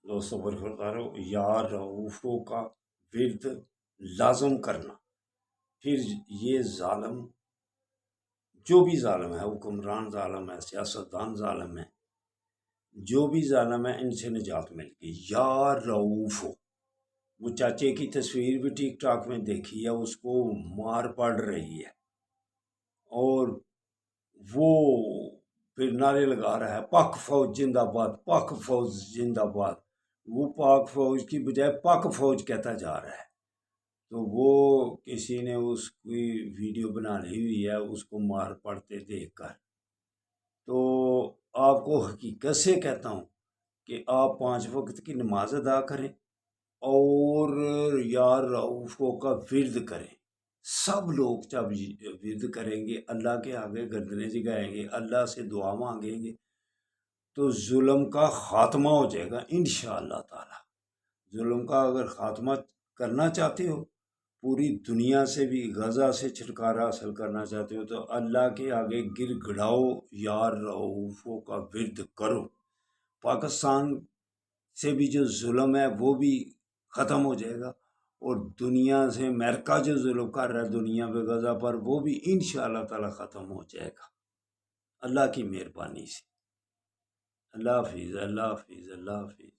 دوستوں برخوردار ہو، یا رؤوفو کا ورد لازم کرنا. پھر یہ ظالم، جو بھی ظالم ہے، حکمران ظالم ہے، سیاستدان ظالم ہے، جو بھی ظالم ہے، ان سے نجات مل گئی. یا رؤوف ہو. وہ چاچے کی تصویر بھی ٹک ٹاک میں دیکھی ہے، اس کو مار پڑ رہی ہے اور وہ پھر نعرے لگا رہا ہے پاک فوج زندہ باد، پاک فوج زندہ باد. وہ پاک فوج کی بجائے پاک فوج کہتا جا رہا ہے. تو وہ کسی نے اس کی ویڈیو بنا لی ہوئی ہے اس کو مار پڑتے دیکھ کر. تو آپ کو حقیقت سے کہتا ہوں کہ آپ 5 وقت کی نماز ادا کریں اور یا رؤوفو کا ورد کریں. سب لوگ جب ورد کریں گے، اللہ کے آگے گردنیں جھکائیں گے، اللہ سے دعا مانگیں گے، تو ظلم کا خاتمہ ہو جائے گا انشاءاللہ تعالی. ظلم کا اگر خاتمہ کرنا چاہتے ہو، پوری دنیا سے بھی، غزہ سے چھٹکارا حاصل کرنا چاہتے ہو، تو اللہ کے آگے گر گڑاؤ، یا رؤوفو کا ورد کرو. پاکستان سے بھی جو ظلم ہے وہ بھی ختم ہو جائے گا، اور دنیا سے امریکہ جو ظلم کر رہا ہے دنیا پہ غزہ پر، وہ بھی انشاءاللہ تعالی ختم ہو جائے گا اللہ کی مہربانی سے. اللہ حافظ، اللہ حافظ، اللہ حافظ.